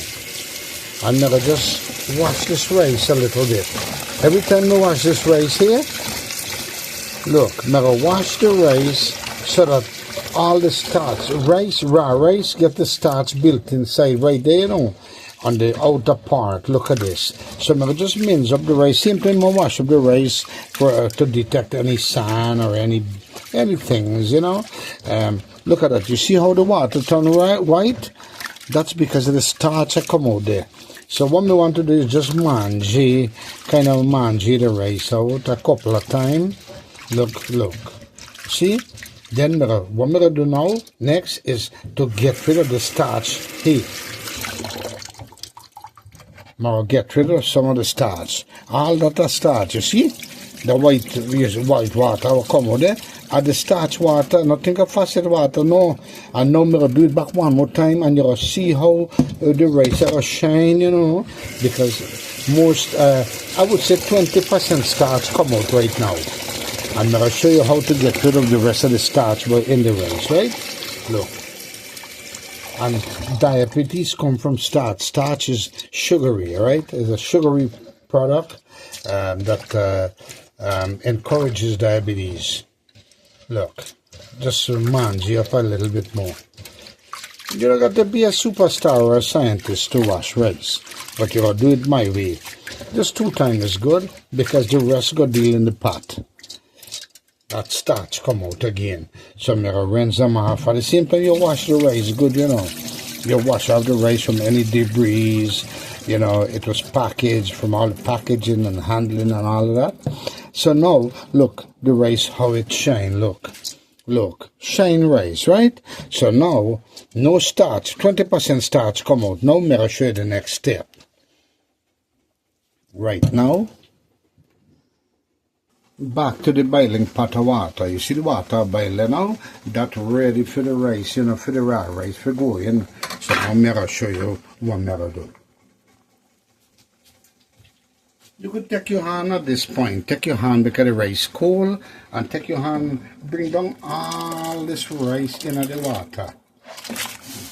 And I'm going to just wash this rice a little bit. Every time I wash this rice here, look, I'm going to wash the rice so that all the starch, raw rice, get the starch built inside right there, you know. On the outer part, look at this. So I'm going to just mince up the rice. Same time I wash up the rice to detect any sand or any anything, you know. Look at that. You see how the water turn white? That's because of the starch that come out there. So what we want to do is just mange the rice out a couple of times. Look. See? Then what we're going to do now, next, is to get rid of the starch here. Now get rid of some of the starch. All that starch, you see? The white water will come out there. And the starch water, nothing of facet water, no. And now I'm going to do it back one more time, and you'll see how the rice will shine, you know. Because most, I would say 20% starch come out right now. I'm going to show you how to get rid of the rest of the starch in the rice, right? Look. And diabetes come from starch. Starch is sugary, right? It's a sugary product that encourages diabetes. Look, just mange you up a little bit more. You don't got to be a superstar or a scientist to wash rice, but you got to do it my way. Just 2 times is good, because the rest got deal in the pot. That starch come out again. So I'm going to rinse them off. At the same time you wash the rice good, you know. You wash off the rice from any debris. You know, it was packaged from all the packaging and handling and all of that. So now, look, the rice, how it shine, look. Look, shine rice, right? So now, no starch, 20% starch come out. Now I'm going to show you the next step. Right now, back to the boiling pot of water. You see the water boiling now? That's ready for the rice, you know, for the raw rice for going. So now I'm going to show you what I'm going to do. You could take your hand at this point. Take your hand because the rice cold, and take your hand, bring down all this rice into the water.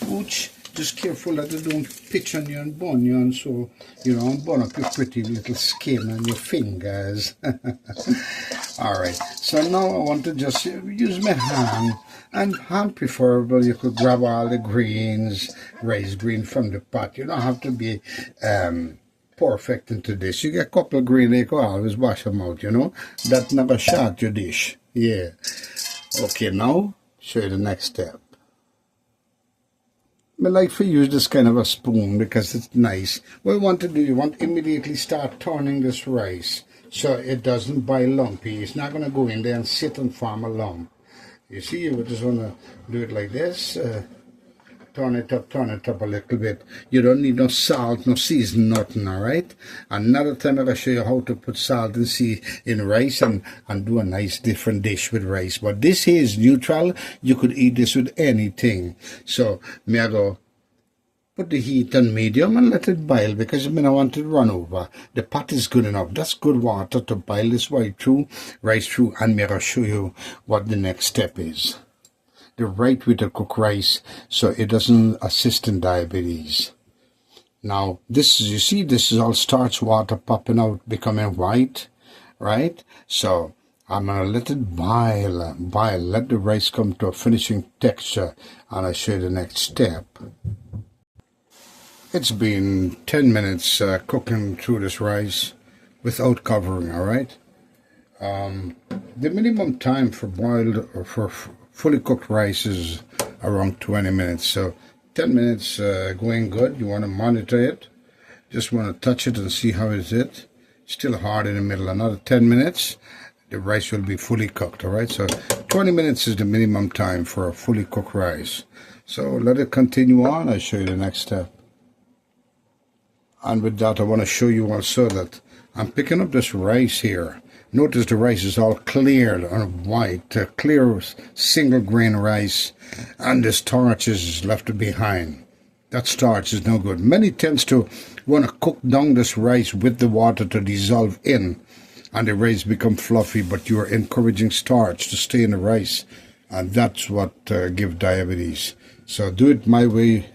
Ouch. Just careful that they don't pitch on you and burn you, and so, you know, and burn up your pretty little skin and your fingers. Alright, so now I want to just use my hand, and hand preferable. You could grab all the greens, rice green from the pot. You don't have to be perfect into this. You get a couple of green, you can always wash them out, you know. That never short your dish. Yeah. Okay, now, show you the next step. I like to use this kind of a spoon because it's nice. What you want to do, you want to immediately start turning this rice so it doesn't boil lumpy. It's not going to go in there and sit and form a lump. You see, you just want to do it like this. Turn it up a little bit. You don't need no salt, no season, nothing, all right? Another time I'll show you how to put salt and season in rice and do a nice different dish with rice. But this here is neutral. You could eat this with anything. So, me I go put the heat on medium and let it boil because I don't want it to run over. The pot is good enough. That's good water to boil this rice through, and me I'll show you what the next step is. The right way to cook rice so it doesn't assist in diabetes. Now, this is, you see, this is all starch water popping out, becoming white, right? So, I'm going to let it boil, let the rice come to a finishing texture, and I'll show you the next step. It's been 10 minutes cooking through this rice without covering, all right? The minimum time for boiled or for fully cooked rice is around 20 minutes. So 10 minutes going good. You want to monitor it. Just want to touch it and see how is it. Still hard in the middle. Another 10 minutes, the rice will be fully cooked. All right. So 20 minutes is the minimum time for a fully cooked rice. So let it continue on. I'll show you the next step. And with that, I want to show you also that I'm picking up this rice here. Notice the rice is all clear and white, clear single grain rice, and the starch is left behind. That starch is no good. Many tends to want to cook down this rice with the water to dissolve in, and the rice become fluffy, but you are encouraging starch to stay in the rice, and that's what gives diabetes. So do it my way,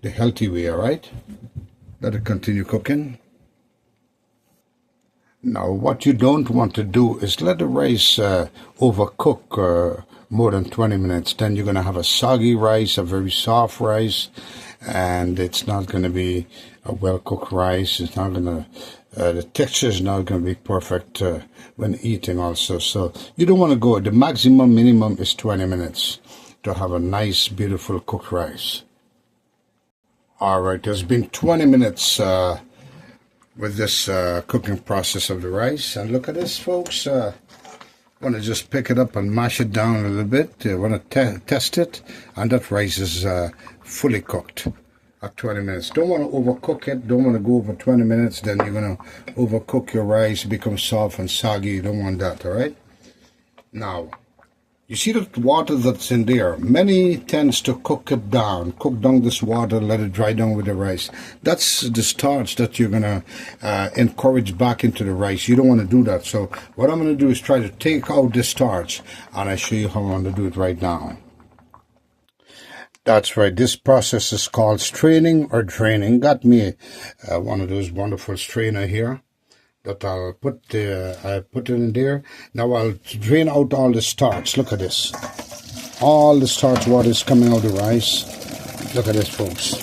the healthy way, all right? Let it continue cooking. Now, what you don't want to do is let the rice overcook more than 20 minutes. Then you're going to have a soggy rice, a very soft rice, and it's not going to be a well-cooked rice. It's not gonna, the texture is not gonna be perfect when eating also. So you don't want to go, the maximum minimum is 20 minutes to have a nice, beautiful cooked rice. All right, there's been 20 minutes with this cooking process of the rice. And look at this, folks. Want to just pick it up and mash it down a little bit. Want to test it, and that rice is fully cooked at 20 minutes. Don't want to overcook it. Don't want to go over 20 minutes. Then you're going to overcook your rice, become soft and soggy. You don't want that, all right? Now, you see that water that's in there, many tends to cook down this water, let it dry down with the rice. That's the starch that you're going to encourage back into the rice. You don't want to do that. So what I'm going to do is try to take out this starch, and I'll show you how I'm going to do it right now. That's right. This process is called straining or draining. Got me one of those wonderful strainer here that I'll put it in there. Now I'll drain out all the starch. Look at this. All the starch water is coming out of the rice. Look at this, folks.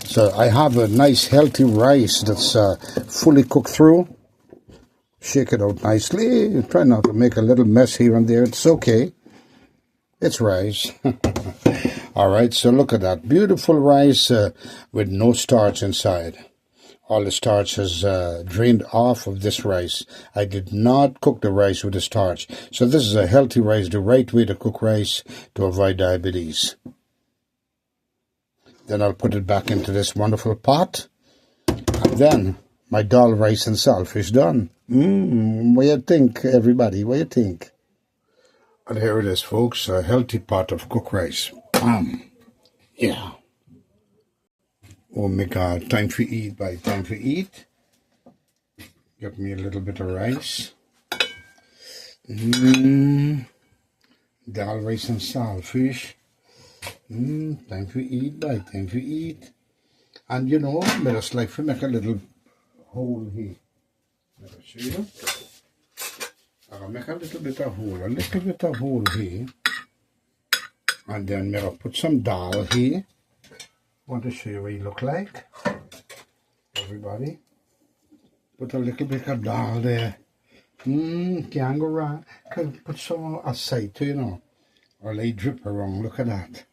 So I have a nice healthy rice that's fully cooked through. Shake it out nicely. Try not to make a little mess here and there. It's okay. It's rice. All right, so look at that. Beautiful rice with no starch inside. All the starch has drained off of this rice. I did not cook the rice with the starch. So this is a healthy rice, the right way to cook rice to avoid diabetes. Then I'll put it back into this wonderful pot. And then my dal rice and saltfish done. What do you think, everybody? What do you think? And here it is, folks, a healthy pot of cooked rice. Yeah. Oh my God, time to eat, by time to eat. Get me a little bit of rice. Dal rice and saltfish. Time to eat, by time to eat. And you know, I just like to make a little hole here. Let me show you. I'll make a little bit of hole here. And then I'll put some dal here. Want to show you what you look like, everybody. Put a little bit of dal there. Can't go wrong. Can put some aside too, you know, or lay drip around. Look at that.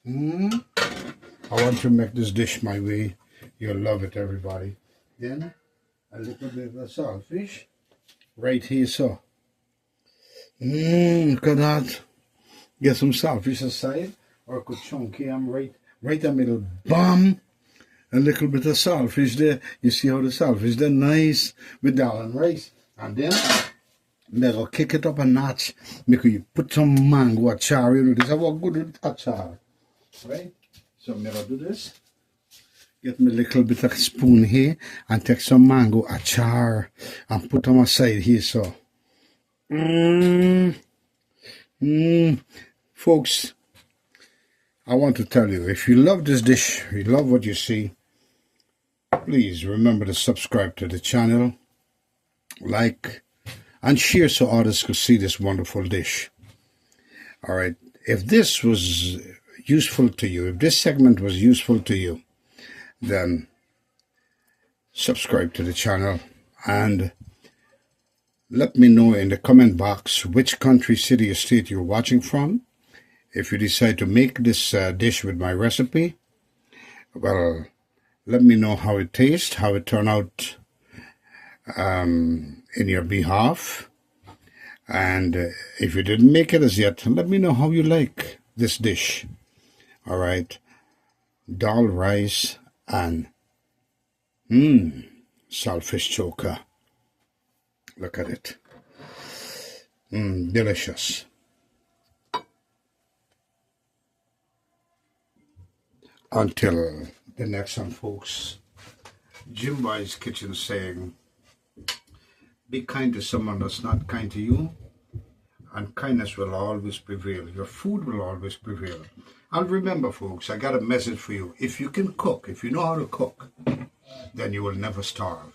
I want to make this dish my way. You'll love it, everybody. Then a little bit of saltfish right here, so. Look at that. Get some saltfish aside, or a good chunky. I'm right in the middle, bam, a little bit of saltfish there. You see how the saltfish, they're nice with dal and rice. And then they'll kick it up a notch. Make you put some mango achar, you know, this is what good with achar, right? So I'm gonna do this. Get me a little bit of spoon here and take some mango achar and put them aside here, so. Folks, I want to tell you, if you love this dish, you love what you see, please remember to subscribe to the channel, like, and share so others could see this wonderful dish. All right, if this was useful to you, if this segment was useful to you, then subscribe to the channel and let me know in the comment box which country, city, or state you're watching from. If you decide to make this dish with my recipe, well, let me know how it tastes, how it turned out in your behalf. And if you didn't make it as yet, let me know how you like this dish. All right, dal rice and saltfish choker. Look at it. Delicious. Until the next one, folks. Jim Boy's Kitchen saying, be kind to someone that's not kind to you, and kindness will always prevail. Your food will always prevail. And remember, folks, I got a message for you. If you can cook, if you know how to cook, then you will never starve.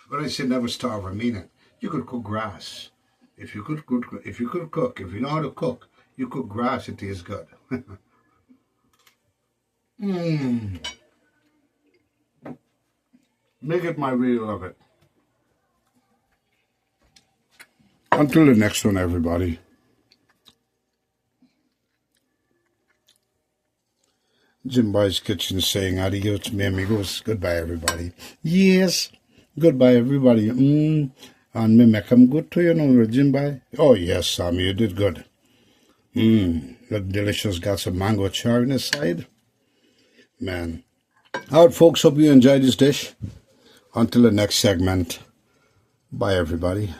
When I say never starve, I mean it. You could cook grass. If you could cook, if you know how to cook, you cook grass, it tastes good. Make it my way, love it. Until the next one, everybody. Jimbo's Kitchen saying adios, mi amigos. Goodbye, everybody. Yes. Goodbye, everybody. And me make them good to you, know, Jimbo. Oh, yes, Sam, you did good. Look delicious. Got some mango char in the side. Man. All right, folks, hope you enjoyed this dish. Until the next segment. Bye, everybody.